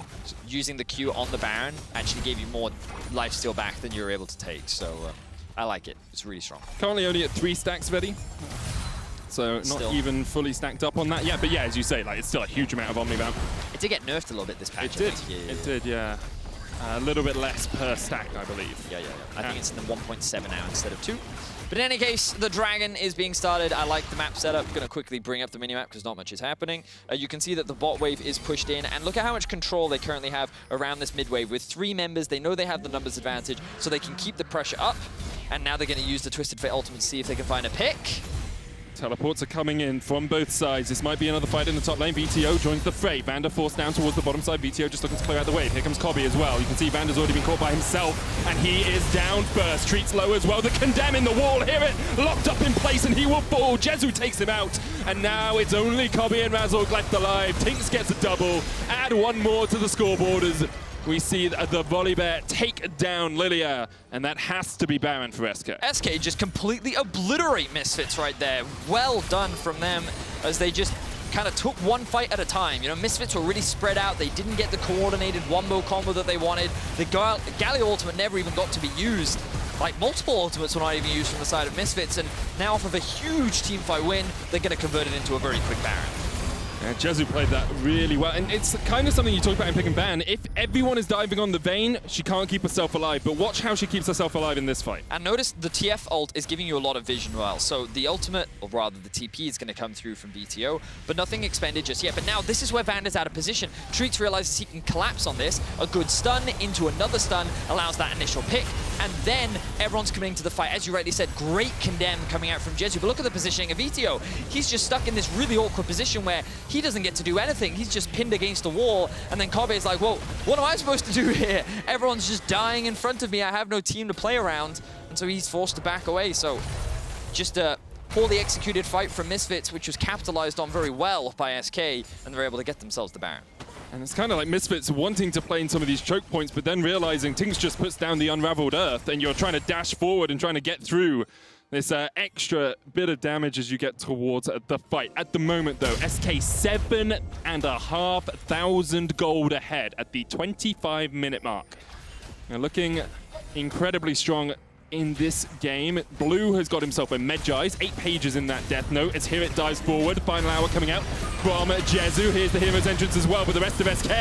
using the Q on the Baron actually gave you more lifesteal back than you were able to take. So I like it, it's really strong. Currently only at 3 stacks, Vedi. So not even fully stacked up on that yet, but yeah, as you say, like it's still a huge amount of Omnivamp. It did get nerfed a little bit this patch. It did, yeah. A little bit less per stack, I believe. Yeah. I think it's in the 1.7 now instead of 2. But in any case, the Dragon is being started. I like the map setup. Going to quickly bring up the minimap because not much is happening. You can see that the bot wave is pushed in, and look at how much control they currently have around this mid wave. With 3 members, they know they have the numbers advantage, so they can keep the pressure up. And now they're going to use the Twisted Fate ultimate to see if they can find a pick. Teleports are coming in from both sides. This might be another fight in the top lane. Vetheo joins the fray. VandeR forced down towards the bottom side. Vetheo just looking to clear out the wave. Here comes Kobbe as well. You can see VandeR's already been caught by himself, and he is down first. Treatz low as well. The condemn in the wall. HiRit locked up in place, and he will fall. Jezu takes him out, and now it's only Kobbe and Razork left alive. TynX gets a double. Add 1 more to the scoreboard as we see the Volibear take down Lillia, and that has to be Baron for SK. SK just completely obliterate Misfits right there. Well done from them as they just kind of took one fight at a time. You know, Misfits were really spread out. They didn't get the coordinated wombo combo that they wanted. The Galio ultimate never even got to be used. Like, multiple ultimates were not even used from the side of Misfits, and now off of a huge teamfight win, they're going to convert it into a very quick Baron. Yeah, Jezu played that really well, and it's kind of something you talk about in pick and ban. If everyone is diving on the Vayne, she can't keep herself alive, but watch how she keeps herself alive in this fight. And notice the TF ult is giving you a lot of vision well. So the ultimate, or rather the TP, is going to come through from Vetheo, but nothing expended just yet. But now this is where VandeR's out of position. Treatz realizes he can collapse on this. A good stun into another stun allows that initial pick, and then everyone's coming to the fight. As you rightly said, great condemn coming out from Jezu, but look at the positioning of Vetheo. He's just stuck in this really awkward position where he doesn't get to do anything. He's just pinned against a wall, and then Kobbe is like, whoa, what am I supposed to do here? Everyone's just dying in front of me. I have no team to play around, and so he's forced to back away. So just a poorly executed fight from Misfits, which was capitalized on very well by SK, and they're able to get themselves the Baron. And it's kind of like Misfits wanting to play in some of these choke points, but then realizing TynX just puts down the unraveled earth, and you're trying to dash forward and trying to get through this extra bit of damage as you get towards the fight. At the moment, though, SK 7,500 gold ahead at the 25-minute mark. Now looking incredibly strong in this game. Blue has got himself a Medjai's, 8 pages in that death note as HiRit dives forward. Final hour coming out from Jezu. Here's the hero's entrance as well, but the rest of SK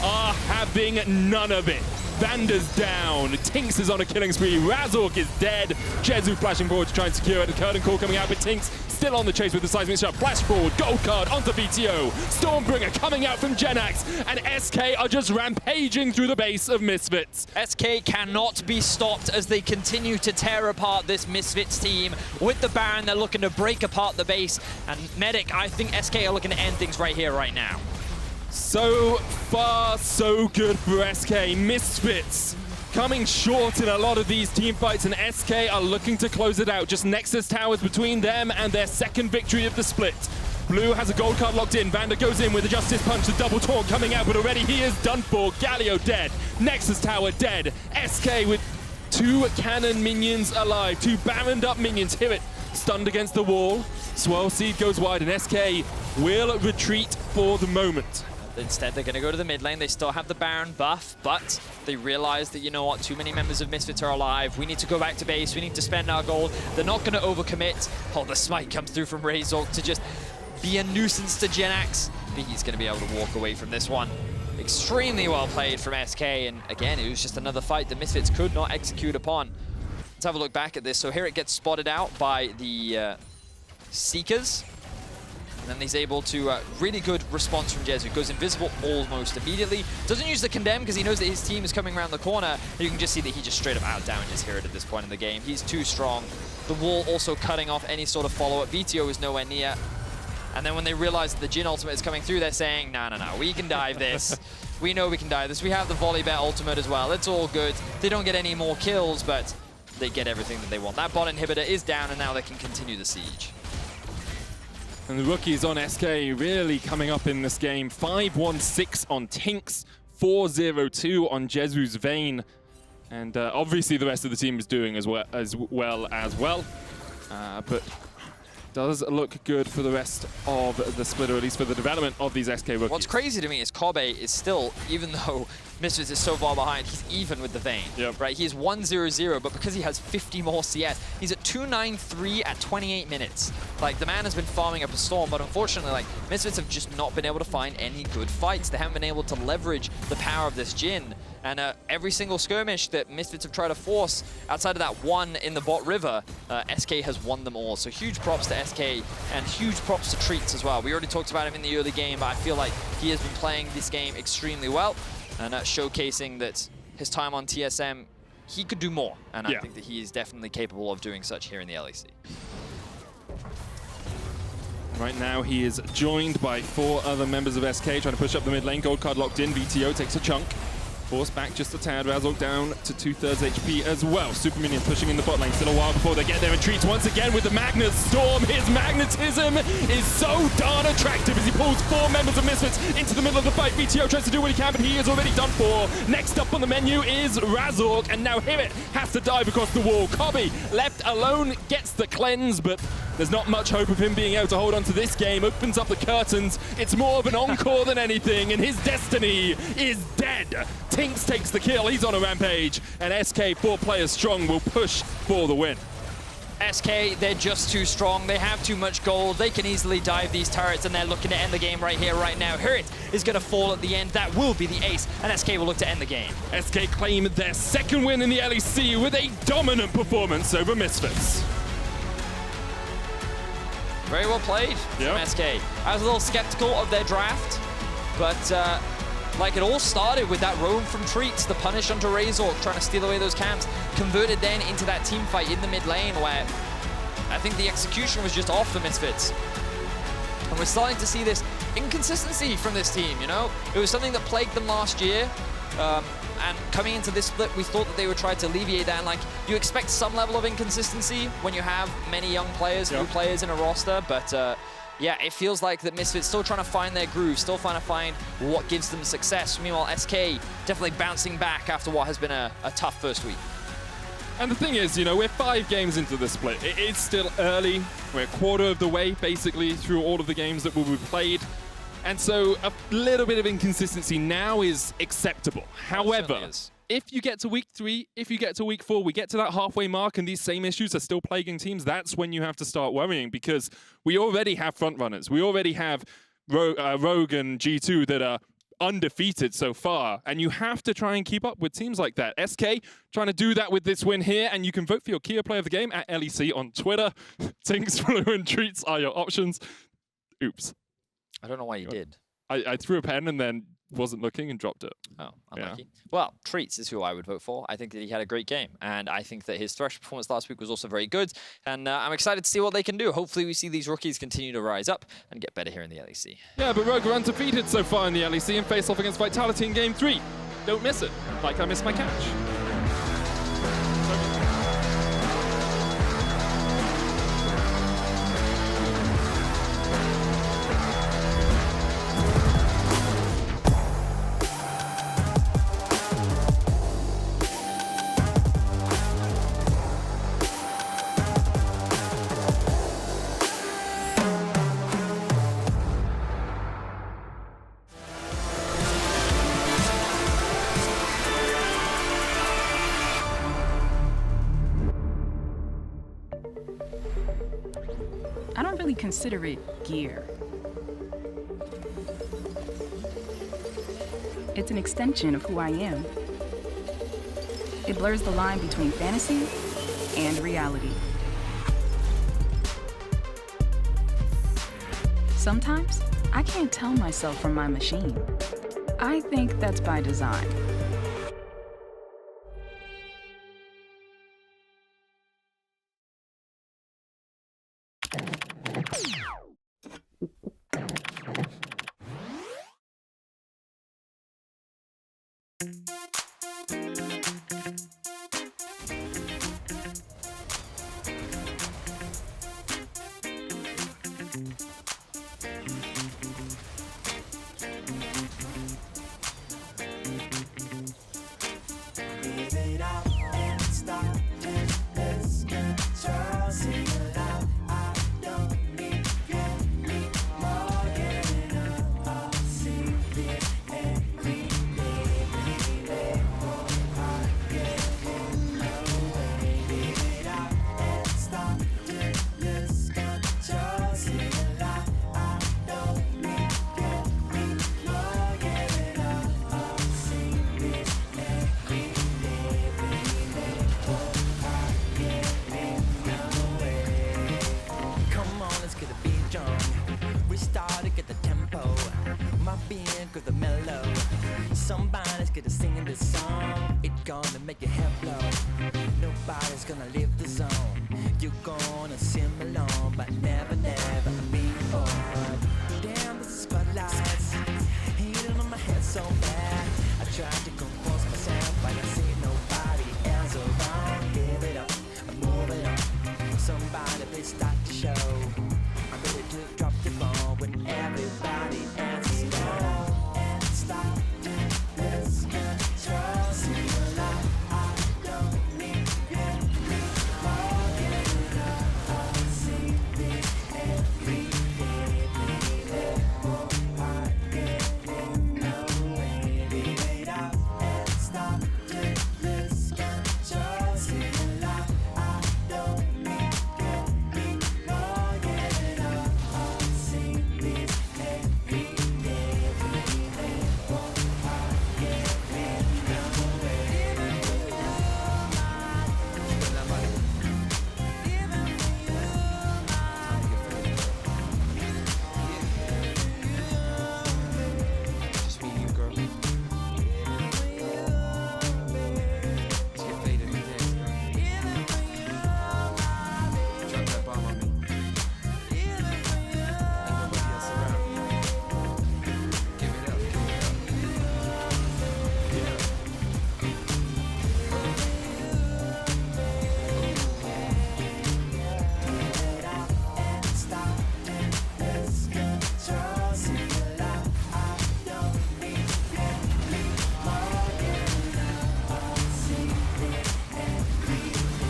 are having none of it. VandeR's down. TynX is on a killing spree. Razork is dead. Jezu flashing forward to try and secure it. The curtain call coming out, but TynX still on the chase with the seismic shot. Flash forward, gold card onto Vetheo. Stormbringer coming out from Jenax, and SK are just rampaging through the base of Misfits. SK cannot be stopped as they continue to tear apart this Misfits team. With the Baron, they're looking to break apart the base, and Medic, I think SK are looking to end things right here, right now. So far, so good for SK. Misfits coming short in a lot of these team fights, and SK are looking to close it out. Just Nexus towers between them and their second victory of the split. Blue has a gold card locked in. VandeR goes in with a Justice Punch. The double taunt coming out, but already he is done for. Galio dead. Nexus tower dead. SK with 2 cannon minions alive. 2 Baroned up minions. HiRit stunned against the wall. Swirl Seed goes wide, and SK will retreat for the moment. Instead, they're going to go to the mid lane. They still have the Baron buff, but they realize that, you know what, too many members of Misfits are alive. We need to go back to base. We need to spend our gold. They're not going to overcommit. Oh, the smite comes through from Razork to just be a nuisance to Jenax. I think he's going to be able to walk away from this one. Extremely well played from SK, and again, it was just another fight the Misfits could not execute upon. Let's have a look back at this. So here it gets spotted out by the Seekers. And then he's able to, really good response from Jezu. Goes invisible almost immediately. Doesn't use the condemn because he knows that his team is coming around the corner. You can just see that he just straight up out-damages HiRit at this point in the game. He's too strong. The wall also cutting off any sort of follow-up. Vetheo is nowhere near. And then when they realize that the Jhin ultimate is coming through, they're saying, no, we can dive this. We know we can dive this. We have the Volibear ultimate as well. It's all good. They don't get any more kills, but they get everything that they want. That bot inhibitor is down, and now they can continue the siege. And the rookies on SK really coming up in this game. 5-1-6 on TynX, 4-0-2 on Jezu's Vayne. And obviously the rest of the team is doing as well. But does look good for the rest of the split, or at least for the development of these SK rookies. What's crazy to me is Kobbe is still, even though Misfits is so far behind, he's even with the Vayne. Yep. Right? He's 1-0-0, but because he has 50 more CS, he's at 2-9-3 at 28 minutes. Like, the man has been farming up a storm, but unfortunately, like, Misfits have just not been able to find any good fights. They haven't been able to leverage the power of this Jhin. And every single skirmish that Misfits have tried to force, outside of that one in the bot river, SK has won them all. So huge props to SK and huge props to Treatz as well. We already talked about him in the early game, but I feel like he has been playing this game extremely well and showcasing that his time on TSM, he could do more. And I think that he is definitely capable of doing such here in the LEC. Right now he is joined by 4 other members of SK trying to push up the mid lane. Gold card locked in. Vetheo takes a chunk. Forced back just a tad. Razork down to 2/3 HP as well. Super Minions pushing in the bot lane. Still a while before they get there. And Treatz once again with the Magnus Storm. His magnetism is so darn attractive as he pulls 4 members of Misfits into the middle of the fight. Vetheo tries to do what he can, but he is already done for. Next up on the menu is Razork, and now HiRit has to dive across the wall. Kobbe left alone gets the cleanse, but there's not much hope of him being able to hold on to this game. Opens up the curtains. It's more of an encore than anything, and his destiny is dead. TynX takes the kill. He's on a rampage, and SK, 4 players strong, will push for the win. SK, they're just too strong. They have too much gold. They can easily dive these turrets, and they're looking to end the game right here, right now. HiRit is going to fall at the end. That will be the ace, and SK will look to end the game. SK claim their 2nd win in the LEC with a dominant performance over Misfits. Very well played from SK. I was a little skeptical of their draft, but like, it all started with that roam from Treatz, the punish onto Razork, trying to steal away those camps, converted then into that team fight in the mid lane where I think the execution was just off the Misfits. And we're starting to see this inconsistency from this team, you know? It was something that plagued them last year. And coming into this split, we thought that they would try to alleviate that. And like, you expect some level of inconsistency when you have many young players, new players in a roster, but yeah, it feels like that Misfits still trying to find their groove, still trying to find what gives them success. Meanwhile, SK definitely bouncing back after what has been a tough first week. And the thing is, you know, we're 5 games into the split. It's still early. We're a quarter of the way, basically, through all of the games that will be played. And so a little bit of inconsistency now is acceptable. However, if you get to week 3, if you get to week 4, we get to that halfway mark and these same issues are still plaguing teams, that's when you have to start worrying, because we already have front runners. We already have Rogue and G2 that are undefeated so far, and you have to try and keep up with teams like that. SK trying to do that with this win here, and you can vote for your Kia player of the game at LEC on Twitter. TynX, Blue, and Treatz are your options. Oops. I don't know why you did. I threw a pen and then wasn't looking and dropped it. Oh, unlucky. Well, Treatz is who I would vote for. I think that he had a great game, and I think that his Thresh performance last week was also very good, and I'm excited to see what they can do. Hopefully we see these rookies continue to rise up and get better here in the LEC. Yeah, but Rogue are undefeated so far in the LEC and face off against Vitality in Game 3. Don't miss it, like I missed my catch. I don't really consider it gear. It's an extension of who I am. It blurs the line between fantasy and reality. Sometimes, I can't tell myself from my machine. I think that's by design. mind, let's get to singing this song. It's gonna make your head blow. Nobody's gonna leave the zone. You're gonna sing along, but never, never be bored. Damn, this is spotlights. Hitting on my head so bad. I tried to compose myself, but I see nobody else around. Give it up, move it up. Somebody please start the show. I'm ready to drop the ball when everybody else is gone. And stop to lose control. See you live, I don't need you anymore. Give it up, I see this every day. Leave it all, I get no way. Leave it up and stop to lose control. See you live, I don't need you anymore. Give it up, I see this every day. Leave it all, I get no way. Even for you, Just me and you, girl. Let's get faded in dance, girl. Drop that bomb on me. Ain't nobody else around. Give it up, give it up. and stop to lose control. See you live, I don't need you anymore. Give it up, I see this every day.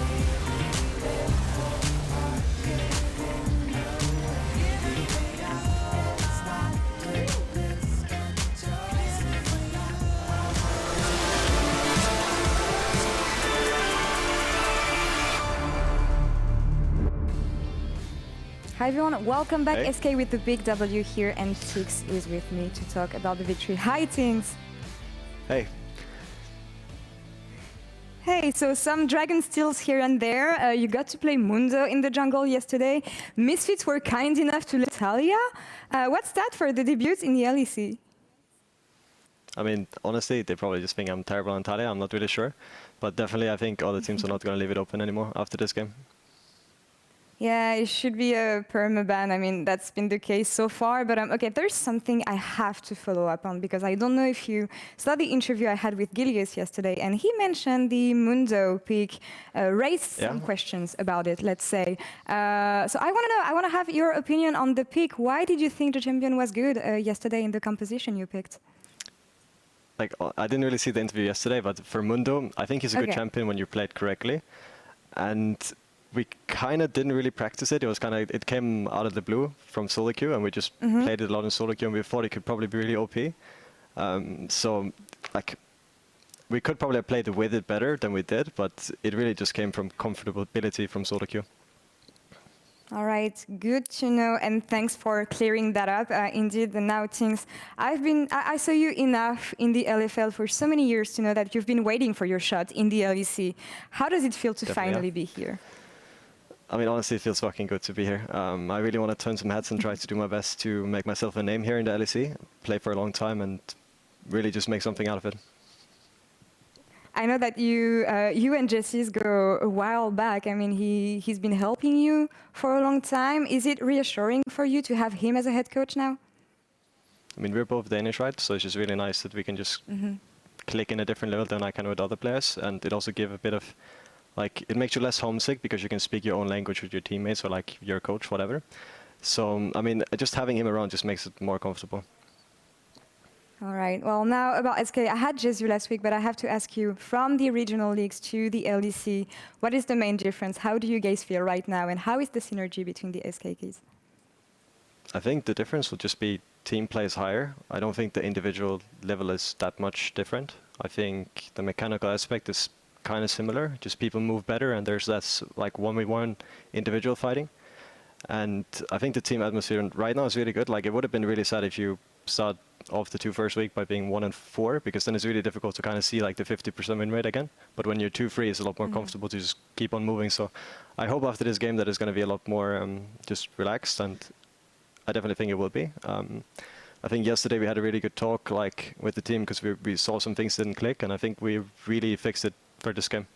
Leave it all, I get no way. Give it up and stop to lose control. See you Hi everyone, welcome back. Hey. SK with the big W here, and TynX is with me to talk about the victory. Hi TynX. Hey, Hey, so some dragon steals here and there. You got to play Mundo in the jungle yesterday. Misfits were kind enough to let Taliyah. What's that for the debut in the LEC? I mean, honestly, they probably just think I'm terrible on Taliyah. I'm not really sure. But definitely, I think other teams are not going to leave it open anymore after this game. Yeah, it should be a permaban. I mean, that's been the case so far. But okay, there's something I have to follow up on, because I don't know if you saw the interview I had with Galio yesterday, and he mentioned the Mundo pick, raised some questions about it, let's say. So I want to know, I want to have your opinion on the pick. Why did you think the champion was good yesterday in the composition you picked? Like, I didn't really see the interview yesterday, but for Mundo, I think he's a good Okay. champion when you play it correctly. And we kind of didn't really practice it. It was kind of, it came out of the blue from solo queue, and we just played it a lot in solo queue, and we thought it could probably be really OP. So, like, we could probably have played with it better than we did, but it really just came from comfortability from solo queue. All right, good to know, and thanks for clearing that up. Indeed, now things. I saw you enough in the LFL for so many years to know that you've been waiting for your shot in the LEC. How does it feel to finally be here? I mean, honestly, it feels fucking good to be here. I really want to turn some heads and try to do my best to make myself a name here in the LEC, play for a long time, and really just make something out of it. I know that you and Jezu go a while back. I mean, he's been helping you for a long time. Is it reassuring for you to have him as a head coach now? I mean, we're both Danish, right? So it's just really nice that we can just click in a different level than I can with other players. And it also gives a bit of, like, it makes you less homesick because you can speak your own language with your teammates or, like, your coach, whatever. So, I mean, just having him around just makes it more comfortable. All right. Well, now about SK, I had Jezu last week, but I have to ask you, from the regional leagues to the LEC, what is the main difference? How do you guys feel right now, and how is the synergy between the SK keys? I think the difference will just be team plays higher. I don't think the individual level is that much different. I think the mechanical aspect is kind of similar, just people move better and there's less like 1v1 individual fighting. And I think the team atmosphere right now is really good. Like, it would have been really sad if you start off the first week by being 1-4, because then it's really difficult to kind of see like the 50% win rate again. But when you're 2-3, it's a lot more comfortable to just keep on moving. So I hope after this game that it's going to be a lot more just relaxed, and I definitely think it will be. I think yesterday we had a really good talk like with the team because we saw some things didn't click, and I think we really fixed it for this game.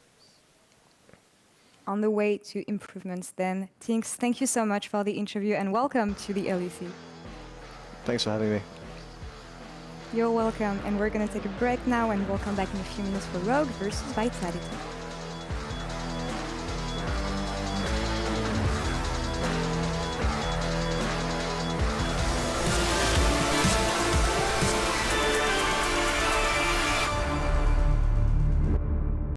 On the way to improvements then. TynX, thank you so much for the interview and welcome to the LEC. Thanks for having me. You're welcome, and we're going to take a break now and we'll come back in a few minutes for Rogue versus Vitality.